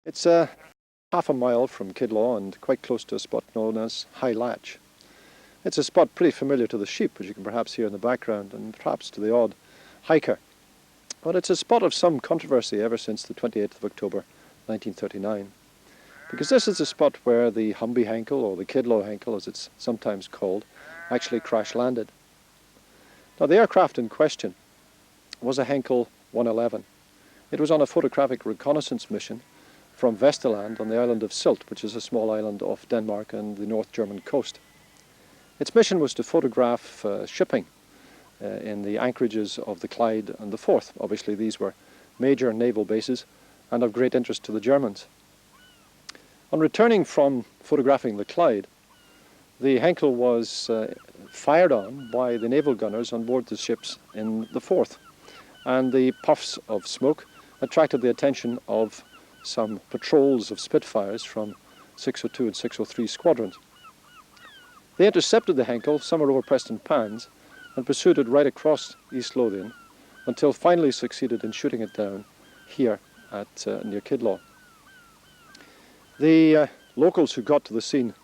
It's half a mile from Kidlaw and quite close to a spot known as High Latch. It's a spot pretty familiar to the sheep, as you can perhaps hear in the background, and perhaps to the odd hiker. But it's a spot of some controversy ever since the 28th of October 1939, because this is the spot where the Humby Henkel, or the Kidlaw Henkel as it's sometimes called, actually crash landed. Now the aircraft in question was a Henkel 111. It was on a photographic reconnaissance mission from Vesteland on the island of Sylt, which is a small island off Denmark and the North German coast. Its mission was to photograph shipping in the anchorages of the Clyde and the Forth. Obviously these were major naval bases and of great interest to the Germans. On returning from photographing the Clyde, the Henkel was fired on by the naval gunners on board the ships in the Forth, and the puffs of smoke attracted the attention of some patrols of Spitfires from 602 and 603 squadrons. They intercepted the Henkel somewhere over Preston Pans and pursued it right across East Lothian until finally succeeded in shooting it down here at near Kidlaw. The locals who got to the scene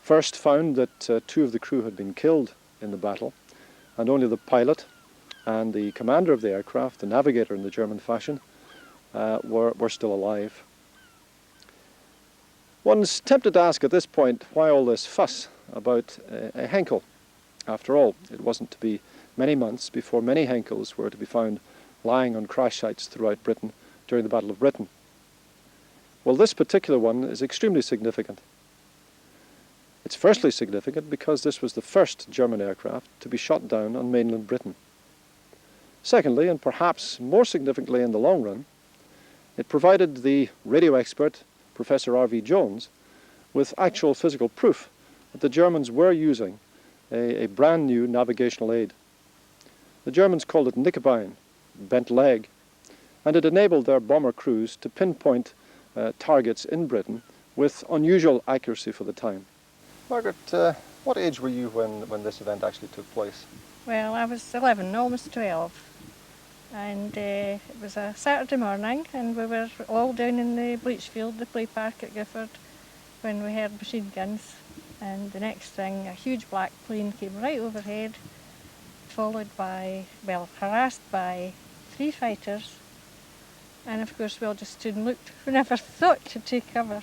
first found that two of the crew had been killed in the battle, and only the pilot and the commander of the aircraft, the navigator in the German fashion, were still alive. One's tempted to ask at this point why all this fuss about a Henkel. After all, it wasn't to be many months before many Henkels were to be found lying on crash sites throughout Britain during the Battle of Britain. Well, this particular one is extremely significant. It's firstly significant because this was the first German aircraft to be shot down on mainland Britain. Secondly, and perhaps more significantly in the long run, it provided the radio expert, Professor R.V. Jones, with actual physical proof that the Germans were using a brand new navigational aid. The Germans called it Knickebein, bent leg, and it enabled their bomber crews to pinpoint targets in Britain with unusual accuracy for the time. Margaret, what age were you when this event actually took place? Well, I was 11, almost 12, and it was a Saturday morning, and we were all down in the Bleachfield, the play park at Gifford, when we heard machine guns, and the next thing, a huge black plane came right overhead, followed by, well, harassed by 3 fighters, and of course we all just stood and looked. We never thought to take cover.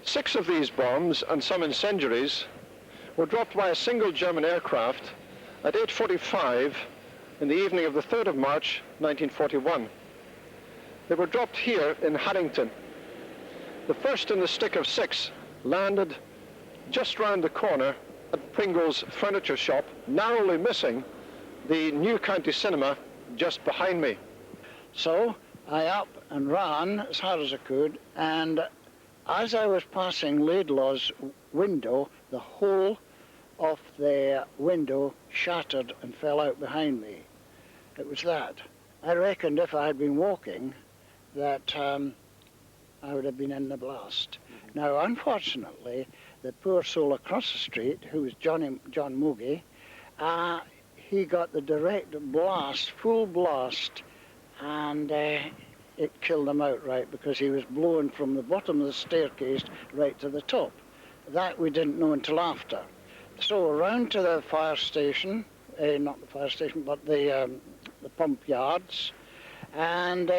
6 of these bombs and some incendiaries were dropped by a single German aircraft at 8:45 in the evening of the 3rd of March 1941. They were dropped here in Haddington. The first in the stick of 6 landed just round the corner at Pringle's furniture shop, narrowly missing the New County Cinema just behind me. So I up and ran as hard as I could, and as I was passing Laidlaw's window, the whole of the window shattered and fell out behind me. It was that. I reckoned if I had been walking that I would have been in the blast. Now, unfortunately, the poor soul across the street, who was John Moogey, he got the direct blast, full blast, and it killed him outright because he was blown from the bottom of the staircase right to the top. That we didn't know until after. So around to the fire station, not the fire station, but the pump yards, and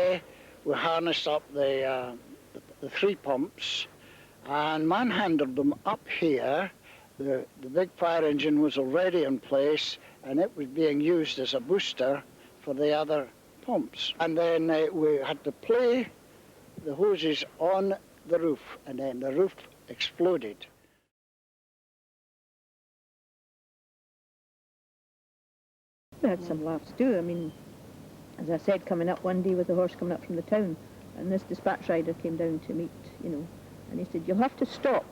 we harnessed up the 3 pumps and manhandled them up here. The big fire engine was already in place, and it was being used as a booster for the other pumps. And then we had to play the hoses on the roof, and then the roof exploded. We had some laughs too. I mean, as I said, coming up one day with the horse coming up from the town, and this dispatch rider came down to meet, and he said, "You'll have to stop."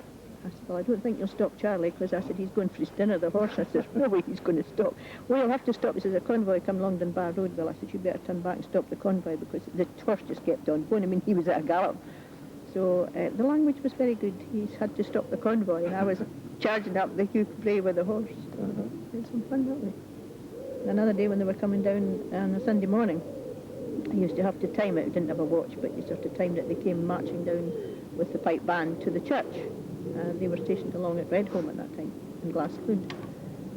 I said, "Well, I don't think you'll stop Charlie," because I said, "He's going for his dinner, the horse." I said, "There's no way he's going to stop." "Well, you'll have to stop." He says, "A convoy come along Dunbar Road." Well, I said, "You better turn back and stop the convoy," because the horse just kept on going. I mean, he was at a gallop. So the language was very good. He had to stop the convoy, and I was charging up the Hugh Bray with the horse. We had some fun, that way. Another day when they were coming down on a Sunday morning, I used to have to time it. I didn't have a watch, but you sort of timed it. They came marching down with the pipe band to the church. They were stationed along at Redholm at that time, in Glasclune.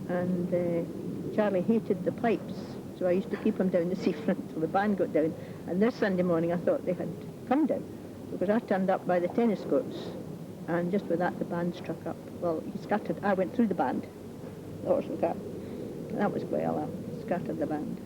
And Charlie hated the pipes, so I used to keep him down the seafront till the band got down. And this Sunday morning I thought they had come down, because I turned up by the tennis courts, and just with that the band struck up. Well, he scattered. I went through the band. The horse was cut. And that was quite a laugh. Scattered the band.